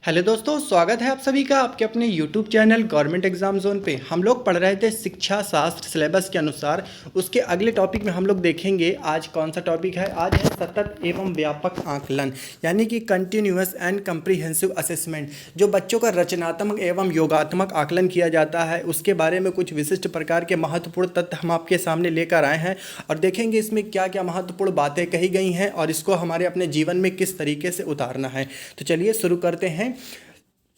Hello दोस्तों, स्वागत है आप सभी का आपके अपने YouTube channel government exam zone पे। हम लोग पढ़ रहे थे शिक्षा शास्त्र सिलेबस के अनुसार। उसके अगले टॉपिक में हम लोग देखेंगे आज कौन सा टॉपिक है। आज है सतत एवं व्यापक आकलन, यानी कि कंटिन्यूअस एंड कम्प्रीहेंसिव असेसमेंट। जो बच्चों का रचनात्मक एवं योगात्मक आकलन किया जाता है, उसके बारे में कुछ विशिष्ट प्रकार के महत्वपूर्ण तथ्य हम आपके सामने लेकर आए हैं और देखेंगे इसमें क्या क्या महत्वपूर्ण बातें कही गई हैं और इसको हमारे अपने जीवन में किस तरीके से उतारना है। तो चलिए शुरू करते हैं।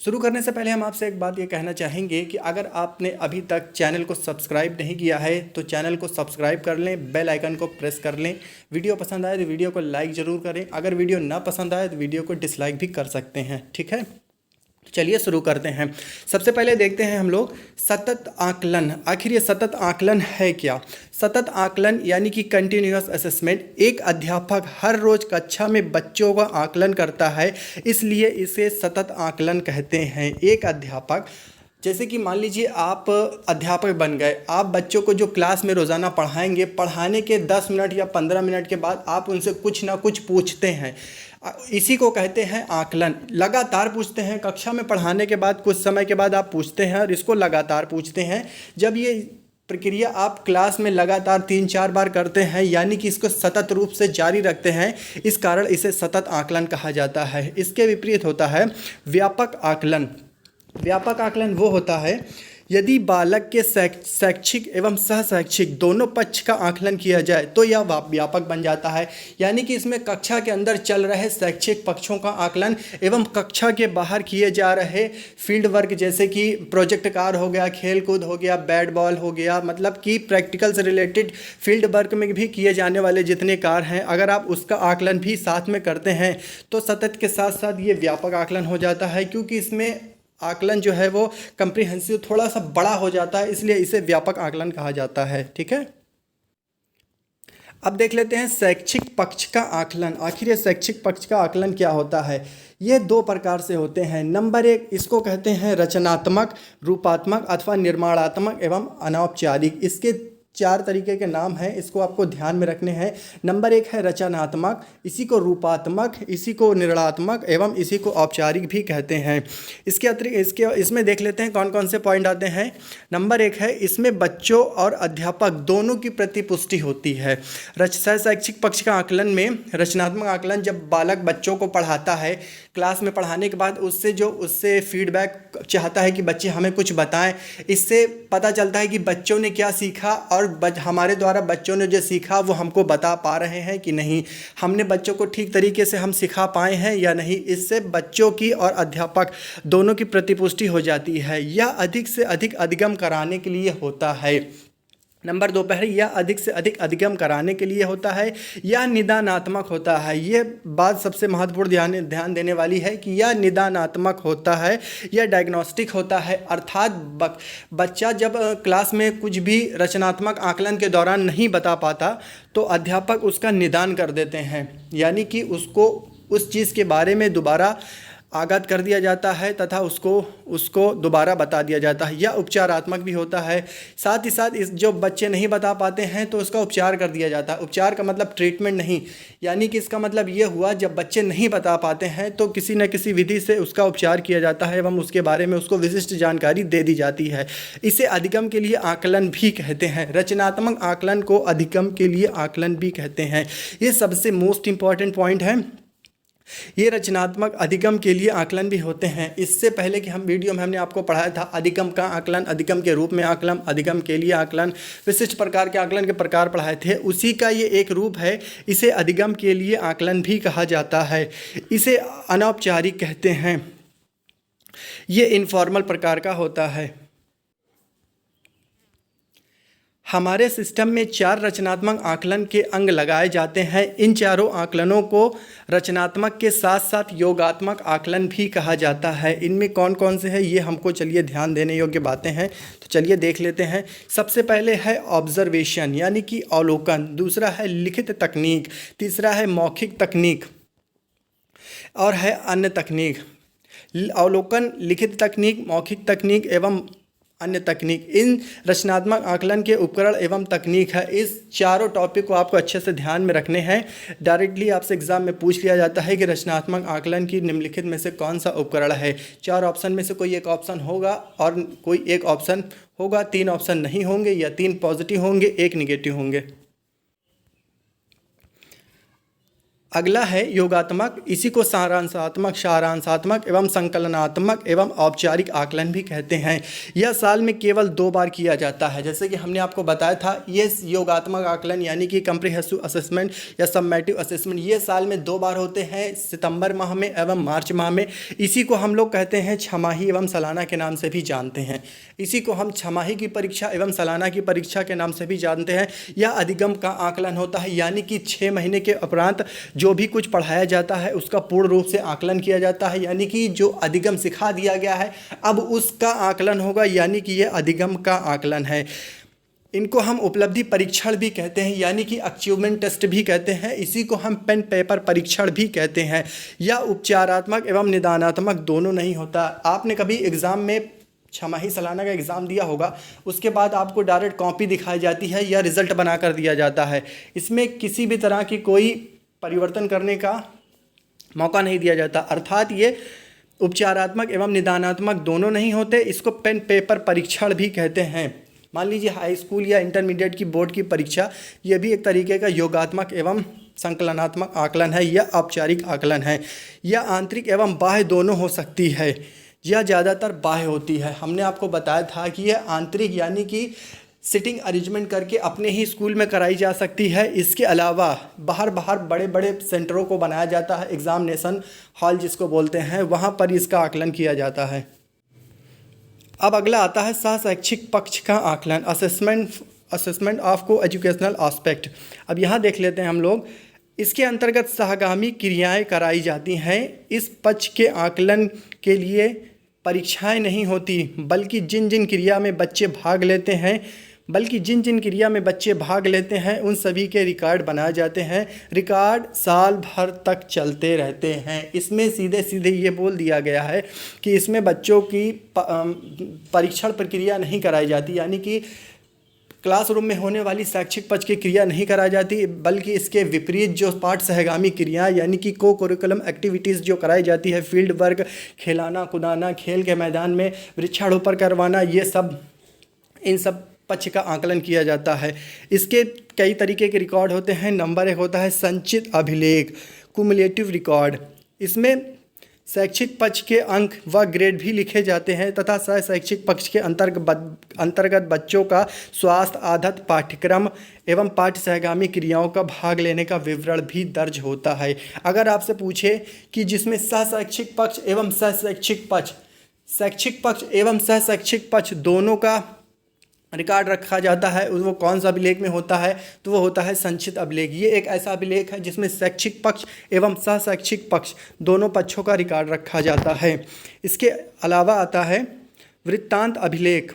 शुरू करने से पहले हम आपसे एक बात ये कहना चाहेंगे कि अगर आपने अभी तक चैनल को सब्सक्राइब नहीं किया है तो चैनल को सब्सक्राइब कर लें, बेल आइकन को प्रेस कर लें। वीडियो पसंद आए तो वीडियो को लाइक ज़रूर करें। अगर वीडियो ना पसंद आए तो वीडियो को डिसलाइक भी कर सकते हैं, ठीक है। चलिए शुरू करते हैं। सबसे पहले देखते हैं हम लोग सतत आकलन। आखिर ये सतत आकलन है क्या? सतत आकलन यानी कि कंटिन्यूअस असेसमेंट। एक अध्यापक हर रोज कक्षा में बच्चों का आकलन करता है, इसलिए इसे सतत आकलन कहते हैं। एक अध्यापक, जैसे कि मान लीजिए आप अध्यापक बन गए, आप बच्चों को जो क्लास में रोज़ाना पढ़ाएंगे, पढ़ाने के 10 मिनट या 15 मिनट के बाद आप उनसे कुछ ना कुछ पूछते हैं। इसी को कहते हैं आकलन। लगातार पूछते हैं, कक्षा में पढ़ाने के बाद कुछ समय के बाद आप पूछते हैं और इसको लगातार पूछते हैं। जब ये प्रक्रिया आप क्लास में लगातार 3-4 बार करते हैं, यानी कि इसको सतत रूप से जारी रखते हैं, इस कारण इसे सतत आकलन कहा जाता है। इसके विपरीत होता है व्यापक आकलन। व्यापक आकलन वो होता है यदि बालक के शैक्षिक एवं सहशैक्षिक दोनों पक्ष का आकलन किया जाए तो यह व्यापक बन जाता है। यानी कि इसमें कक्षा के अंदर चल रहे शैक्षिक पक्षों का आकलन एवं कक्षा के बाहर किए जा रहे फील्ड वर्क, जैसे कि प्रोजेक्ट कार्य हो गया, खेल कूद हो गया, बैट बॉल हो गया, मतलब कि प्रैक्टिकल से रिलेटेड फील्ड वर्क में भी किए जाने वाले जितने कार्य हैं, अगर आप उसका आकलन भी साथ में करते हैं तो सतत के साथ साथ ये व्यापक आकलन हो जाता है। क्योंकि इसमें आकलन जो है वो कंप्रीहेंसिव थोड़ा सा बड़ा हो जाता है, इसलिए इसे व्यापक आकलन कहा जाता है, ठीक है। अब देख लेते हैं शैक्षिक पक्ष का आकलन। आखिर ये शैक्षिक पक्ष का आकलन क्या होता है? ये 2 प्रकार से होते हैं। नंबर 1, इसको कहते हैं रचनात्मक, रूपात्मक अथवा निर्माणात्मक एवं अनौपचारिक। इसके 4 तरीके के नाम हैं, इसको आपको ध्यान में रखने हैं। नंबर 1 है रचनात्मक, इसी को रूपात्मक, इसी को निर्णयात्मक एवं इसी को औपचारिक भी कहते हैं। इसके अतिरिक्त इसमें देख लेते हैं कौन कौन से पॉइंट आते हैं। नंबर 1 है इसमें बच्चों और अध्यापक दोनों की प्रतिपुष्टि होती है। शैक्षिक पक्ष का आकलन में रचनात्मक आकलन, जब बालक बच्चों को पढ़ाता है, क्लास में पढ़ाने के बाद उससे फीडबैक चाहता है कि बच्चे हमें कुछ बताएं। इससे पता चलता है कि बच्चों ने क्या सीखा और हमारे द्वारा बच्चों ने जो सीखा वो हमको बता पा रहे हैं कि नहीं, हमने बच्चों को ठीक तरीके से हम सिखा पाए हैं या नहीं। इससे बच्चों की और अध्यापक दोनों की प्रतिपुष्टि हो जाती है। यह अधिक से अधिक अधिगम कराने के लिए होता है। नंबर 2 पर यह अधिक से अधिक अधिगम कराने के लिए होता है। यह निदानात्मक होता है। ये बात सबसे महत्वपूर्ण ध्यान देने वाली है कि यह निदानात्मक होता है, यह डायग्नोस्टिक होता है। अर्थात बच्चा जब क्लास में कुछ भी रचनात्मक आकलन के दौरान नहीं बता पाता तो अध्यापक उसका निदान कर देते हैं, यानी कि उसको उस चीज़ के बारे में दोबारा आगाह कर दिया जाता है तथा उसको दोबारा बता दिया जाता है। यह उपचारात्मक भी होता है। साथ ही साथ इस जो बच्चे नहीं बता पाते हैं तो उसका उपचार कर दिया जाता है। उपचार का मतलब ट्रीटमेंट नहीं, यानी कि इसका मतलब ये हुआ जब बच्चे नहीं बता पाते हैं तो किसी न किसी विधि से उसका उपचार किया जाता है एवं उसके बारे में उसको विशिष्ट जानकारी दे दी जाती है। इसे अधिगम के लिए आकलन भी कहते हैं। रचनात्मक आकलन को अधिगम के लिए आकलन भी कहते हैं। ये सबसे मोस्ट इंपॉर्टेंट पॉइंट है। ये रचनात्मक अधिगम के लिए आकलन भी होते हैं। इससे पहले कि हम वीडियो में हमने आपको पढ़ाया था अधिगम का आकलन, अधिगम के रूप में आकलन, अधिगम के लिए आकलन, विशिष्ट प्रकार के आकलन के प्रकार पढ़ाए थे। उसी का ये एक रूप है। इसे अधिगम के लिए आकलन भी कहा जाता है। इसे अनौपचारिक कहते हैं। ये इनफॉर्मल प्रकार का होता है। हमारे सिस्टम में 4 रचनात्मक आकलन के अंग लगाए जाते हैं। इन चारों आकलनों को रचनात्मक के साथ साथ योगात्मक आकलन भी कहा जाता है। इनमें कौन कौन से हैं ये हमको चलिए ध्यान देने योग्य बातें हैं, तो चलिए देख लेते हैं। सबसे पहले है ऑब्जर्वेशन यानी कि अवलोकन, दूसरा है लिखित तकनीक, तीसरा है मौखिक तकनीक और है अन्य तकनीक। अवलोकन, लिखित तकनीक, मौखिक तकनीक एवं अन्य तकनीक। इन रचनात्मक आकलन के उपकरण एवं तकनीक है। इस चारों टॉपिक को आपको अच्छे से ध्यान में रखने हैं। डायरेक्टली आपसे एग्जाम में पूछ लिया जाता है कि रचनात्मक आकलन की निम्नलिखित में से कौन सा उपकरण है। 4 ऑप्शन में से कोई एक ऑप्शन होगा और कोई एक ऑप्शन होगा, 3 ऑप्शन नहीं होंगे या 3 पॉजिटिव होंगे, 1 निगेटिव होंगे। अगला है योगात्मक। इसी को सारांशात्मक एवं संकलनात्मक एवं औपचारिक आकलन भी कहते हैं। यह साल में केवल 2 बार किया जाता है। जैसे कि हमने आपको बताया था, ये योगात्मक आकलन यानी कि कम्प्रिहेंसिव असेसमेंट या सम्मेटिव असेसमेंट, ये साल में 2 बार होते हैं, सितंबर माह में एवं मार्च माह में। इसी को हम लोग कहते हैं छमाही एवं सालाना के नाम से भी जानते हैं। इसी को हम छमाही की परीक्षा एवं सालाना की परीक्षा के नाम से भी जानते हैं। यह अधिगम का आकलन होता है, यानी कि 6 महीने के उपरांत जो भी कुछ पढ़ाया जाता है उसका पूर्ण रूप से आकलन किया जाता है, यानी कि जो अधिगम सिखा दिया गया है अब उसका आकलन होगा, यानी कि यह अधिगम का आकलन है। इनको हम उपलब्धि परीक्षण भी कहते हैं, यानी कि अचीवमेंट टेस्ट भी कहते हैं। इसी को हम पेन पेपर परीक्षण भी कहते हैं। यह उपचारात्मक एवं निदानात्मक दोनों नहीं होता। आपने कभी एग्ज़ाम में छमाही सालाना का एग्ज़ाम दिया होगा, उसके बाद आपको डायरेक्ट कॉपी दिखाई जाती है या रिज़ल्ट बना कर दिया जाता है। इसमें किसी भी तरह की कोई परिवर्तन करने का मौका नहीं दिया जाता, अर्थात ये उपचारात्मक एवं निदानात्मक दोनों नहीं होते। इसको पेन पेपर परीक्षण भी कहते हैं। मान लीजिए हाई स्कूल या इंटरमीडिएट की बोर्ड की परीक्षा, ये भी एक तरीके का योगात्मक एवं संकलनात्मक आकलन है या औपचारिक आकलन है। यह आंतरिक एवं बाह्य दोनों हो सकती है। यह ज़्यादातर बाह्य होती है। हमने आपको बताया था कि यह आंतरिक यानी कि सिटिंग अरेंजमेंट करके अपने ही स्कूल में कराई जा सकती है। इसके अलावा बाहर बड़े बड़े सेंटरों को बनाया जाता है, एग्जामिनेशन हॉल जिसको बोलते हैं, वहाँ पर इसका आकलन किया जाता है। अब अगला आता है सहशैक्षिक पक्ष का आकलन, असेसमेंट ऑफ को एजुकेशनल आस्पेक्ट। अब यहाँ देख लेते हैं हम लोग। इसके अंतर्गत सहगामी क्रियाएं कराई जाती हैं। इस पक्ष के आकलन के लिए परीक्षाएं नहीं होती, बल्कि जिन जिन क्रिया में बच्चे भाग लेते हैं उन सभी के रिकॉर्ड बनाए जाते हैं। रिकॉर्ड साल भर तक चलते रहते हैं। इसमें सीधे सीधे ये बोल दिया गया है कि इसमें बच्चों की परीक्षण प्रक्रिया नहीं कराई जाती, यानी कि क्लासरूम में होने वाली शैक्षिक पक्ष की क्रिया नहीं कराई जाती, बल्कि इसके विपरीत जो पाठ सहगामी क्रियाएं यानी कि को करिकुलम एक्टिविटीज़ जो कराई जाती है, फील्ड वर्क, खिलाना कुदाना, खेल के मैदान में वृक्षारोपण करवाना, ये सब इन सब पक्ष का आकलन किया जाता है। इसके कई तरीके के रिकॉर्ड होते हैं। नंबर 1 होता है संचित अभिलेख, कुमुलेटिव रिकॉर्ड। इसमें शैक्षिक पक्ष के अंक व ग्रेड भी लिखे जाते हैं तथा शैक्षिक पक्ष के अंतर्गत बच्चों का स्वास्थ्य, आदत, पाठ्यक्रम एवं पाठ्य सहगामी क्रियाओं का भाग लेने का विवरण भी दर्ज होता है। अगर आपसे पूछे कि जिसमें शैक्षिक पक्ष एवं शैक्षिक पक्ष दोनों का रिकॉर्ड रखा जाता है, वो कौन सा अभिलेख में होता है, तो वो होता है संचित अभिलेख। ये एक ऐसा अभिलेख है जिसमें शैक्षिक पक्ष एवं शैक्षिक पक्ष दोनों पक्षों का रिकॉर्ड रखा जाता है। इसके अलावा आता है वृत्तांत अभिलेख।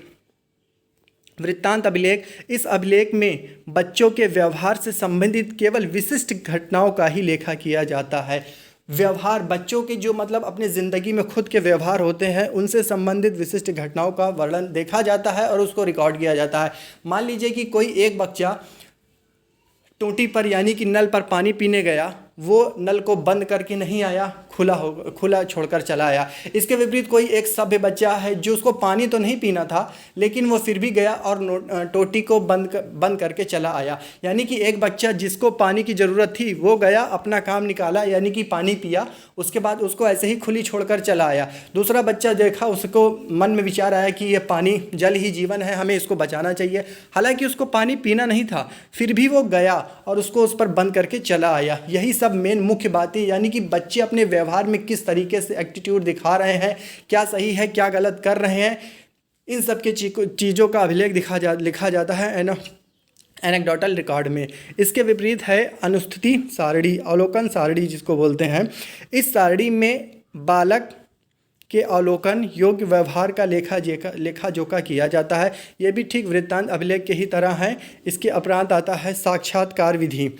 इस अभिलेख में बच्चों के व्यवहार से संबंधित केवल विशिष्ट घटनाओं का ही लेखा किया जाता है। व्यवहार, बच्चों के जो मतलब अपने ज़िंदगी में खुद के व्यवहार होते हैं, उनसे संबंधित विशिष्ट घटनाओं का वर्णन देखा जाता है और उसको रिकॉर्ड किया जाता है। मान लीजिए कि कोई एक बच्चा टोंटी पर यानी कि नल पर पानी पीने गया, वो नल को बंद करके नहीं आया, खुला छोड़कर चला आया। इसके विपरीत कोई एक सभ्य बच्चा है जो उसको पानी तो नहीं पीना था, लेकिन वो फिर भी गया और टोटी को बंद करके चला आया। यानी कि एक बच्चा जिसको पानी की ज़रूरत थी वो गया, अपना काम निकाला यानी कि पानी पिया, उसके बाद उसको ऐसे ही खुली छोड़कर चला आया। दूसरा बच्चा देखा, उसको मन में विचार आया कि ये पानी जल ही जीवन है, हमें इसको बचाना चाहिए। हालांकि उसको पानी पीना नहीं था, फिर भी वो गया और उसको उस पर बंद करके चला आया। यही सब मेन मुख्य बातें, यानी कि बच्चे अपने व्यवहार में किस तरीके से एटीट्यूड दिखा रहे हैं, क्या सही है क्या गलत कर रहे हैं, इन सब के चीज़ों का अभिलेख लिखा जाता है एनेक्डोटल रिकॉर्ड में। इसके विपरीत है अनुस्तुति सारणी, अवलोकन सारणी जिसको बोलते हैं। इस सारणी में बालक के अवलोकन योग्य व्यवहार का लेखा जोखा किया जाता है। ये भी ठीक वृत्तांत अभिलेख के ही तरह है। इसके उपरांत आता है साक्षात्कार विधि।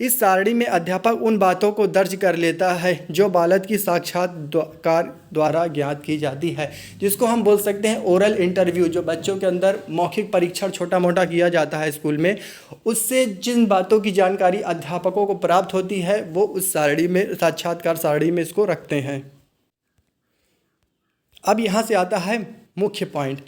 इस सारणी में अध्यापक उन बातों को दर्ज कर लेता है जो बालक की साक्षात्कार द्वारा ज्ञात की जाती है, जिसको हम बोल सकते हैं ओरल इंटरव्यू। जो बच्चों के अंदर मौखिक परीक्षण छोटा मोटा किया जाता है स्कूल में, उससे जिन बातों की जानकारी अध्यापकों को प्राप्त होती है वो उस सारणी में, साक्षात्कार सारणी में इसको रखते हैं। अब यहाँ से आता है मुख्य पॉइंट,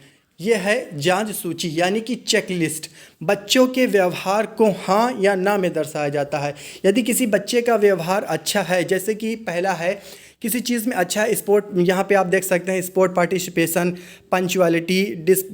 यह है जांच सूची यानी कि चेकलिस्ट। बच्चों के व्यवहार को हाँ या ना में दर्शाया जाता है। यदि किसी बच्चे का व्यवहार अच्छा है, जैसे कि पहला है किसी चीज़ में अच्छा है, स्पोर्ट, यहाँ पे आप देख सकते हैं स्पोर्ट पार्टिसिपेशन, पंचुअलिटी,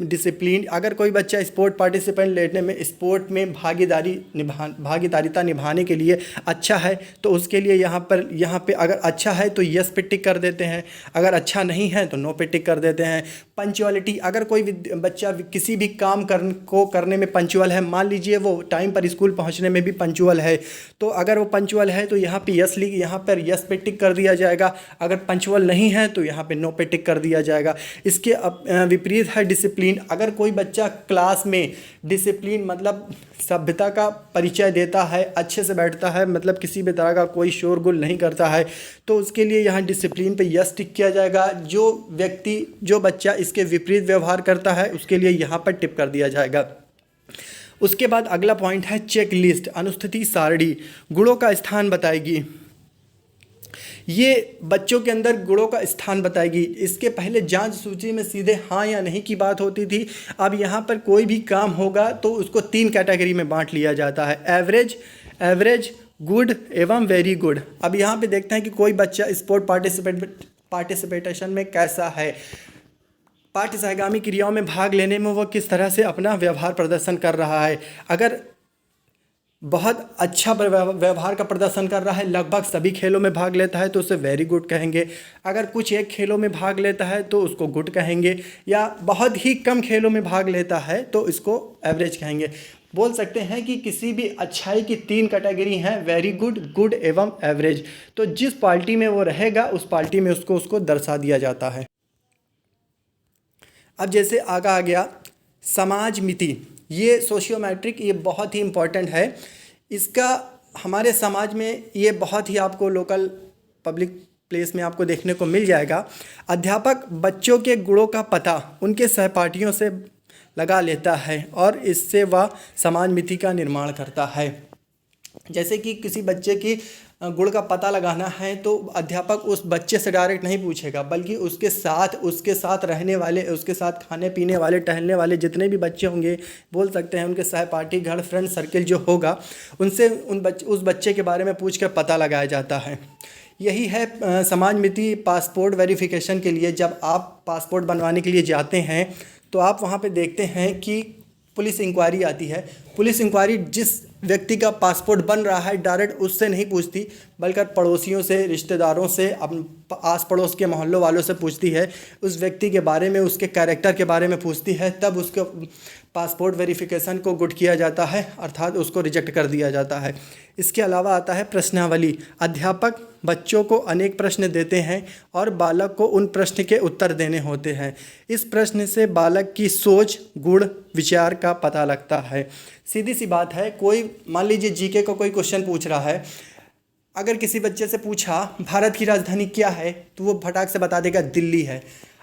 डिसिप्लिन। अगर कोई बच्चा स्पोर्ट पार्टिसिपेंट लेने में, स्पोर्ट में भागीदारिता निभाने के लिए अच्छा है तो उसके लिए यहाँ पे अगर अच्छा है तो यस पे टिक कर देते हैं, अगर अच्छा नहीं है तो नो पे टिक कर देते हैं। पंचुअलिटी, अगर कोई बच्चा किसी भी काम करने में पंचुअल है, मान लीजिए वो टाइम पर स्कूल पहुँचने में भी पंचुअल है, तो अगर वो पंचुअल है तो यहाँ पे यहाँ पर यस पे टिक कर दिया जाएगा। अगर पंचुअल नहीं है तो यहाँ पे नो पे टिक कर दिया जाएगा। इसके विपरीत है डिसिप्लिन। अगर कोई बच्चा क्लास में डिसिप्लिन मतलब सभ्यता का परिचय देता है, अच्छे से बैठता है, मतलब किसी भी तरह का कोई शोरगुल नहीं करता है, तो उसके लिए यहाँ डिसिप्लिन पे यस टिक किया जाएगा। जो बच्चा इसके विपरीत व्यवहार करता है उसके लिए यहाँ पर टिक कर दिया जाएगा। उसके बाद अगला पॉइंट है चेक लिस्ट। अनुस्थिति सारणी गुणों का स्थान बताएगी। ये बच्चों के अंदर गुणों का स्थान बताएगी। इसके पहले जांच सूची में सीधे हाँ या नहीं की बात होती थी। अब यहाँ पर कोई भी काम होगा तो उसको 3 कैटेगरी में बांट लिया जाता है, एवरेज, गुड एवं वेरी गुड। अब यहाँ पे देखते हैं कि कोई बच्चा स्पोर्ट पार्टिसिपेशन में कैसा है, पाठ्य सहगामी क्रियाओं में भाग लेने में वो किस तरह से अपना व्यवहार प्रदर्शन कर रहा है। अगर बहुत अच्छा व्यवहार का प्रदर्शन कर रहा है, लगभग सभी खेलों में भाग लेता है तो उसे वेरी गुड कहेंगे। अगर कुछ एक खेलों में भाग लेता है तो उसको गुड कहेंगे, या बहुत ही कम खेलों में भाग लेता है तो इसको एवरेज कहेंगे। बोल सकते हैं कि किसी भी अच्छाई की 3 कैटेगरी हैं, वेरी गुड, गुड एवं एवरेज। तो जिस पार्टी में वो रहेगा उस पार्टी में उसको दर्शा दिया जाता है। अब जैसे आगे आ गया समाज मिति, ये सोशियोमेट्रिक, ये बहुत ही इम्पॉर्टेंट है। इसका हमारे समाज में ये बहुत ही आपको लोकल पब्लिक प्लेस में आपको देखने को मिल जाएगा। अध्यापक बच्चों के गुणों का पता उनके सहपाठियों से लगा लेता है और इससे वह समाज मिति का निर्माण करता है। जैसे कि किसी बच्चे की गुण का पता लगाना है तो अध्यापक उस बच्चे से डायरेक्ट नहीं पूछेगा, बल्कि उसके साथ रहने वाले, उसके साथ खाने पीने वाले, टहलने वाले जितने भी बच्चे होंगे, बोल सकते हैं उनके सहपाठी, घर, फ्रेंड सर्किल जो होगा, उनसे उस बच्चे के बारे में पूछ कर पता लगाया जाता है। यही है समाज मिति। पासपोर्ट वेरिफिकेशन के लिए जब आप पासपोर्ट बनवाने के लिए जाते हैं तो आप वहाँ पर देखते हैं कि पुलिस इंक्वायरी आती है। पुलिस इंक्वायरी जिस व्यक्ति का पासपोर्ट बन रहा है डायरेक्ट उससे नहीं पूछती, बल्कि पड़ोसियों से, रिश्तेदारों से, आस पड़ोस के मोहल्लों वालों से पूछती है, उस व्यक्ति के बारे में, उसके कैरेक्टर के बारे में पूछती है, तब उसके पासपोर्ट वेरिफिकेशन को गुड किया जाता है, अर्थात उसको रिजेक्ट कर दिया जाता है। इसके अलावा आता है प्रश्नावली। अध्यापक बच्चों को अनेक प्रश्न देते हैं और बालक को उन प्रश्न के उत्तर देने होते हैं। इस प्रश्न से बालक की सोच, गुण, विचार का पता लगता है। सीधी सी बात है, कोई मान लीजिए जीके को कोई क्वेश्चन पूछ रहा है, अगर किसी बच्चे से पूछा भारत की राजधानी क्या है तो वो फटाक से बता देगा दिल्ली है।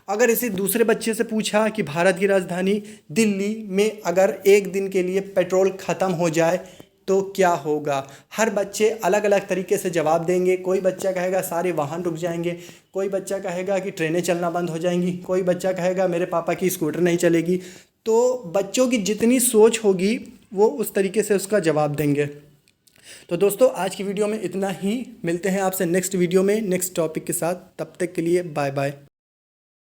अगर इसी दूसरे बच्चे से पूछा कि भारत की राजधानी दिल्ली में अगर एक दिन के लिए पेट्रोल ख़त्म हो जाए तो क्या होगा, हर बच्चे अलग अलग तरीके से जवाब देंगे। कोई बच्चा कहेगा सारे वाहन रुक जाएंगे, कोई बच्चा कहेगा कि ट्रेनें चलना बंद हो जाएंगी, कोई बच्चा कहेगा मेरे पापा की स्कूटर नहीं चलेगी। तो बच्चों की जितनी सोच होगी वो उस तरीके से उसका जवाब देंगे। तो दोस्तों आज की वीडियो में इतना ही। मिलते हैं आपसे नेक्स्ट वीडियो में नेक्स्ट टॉपिक के साथ। तब तक के लिए बाय बाय।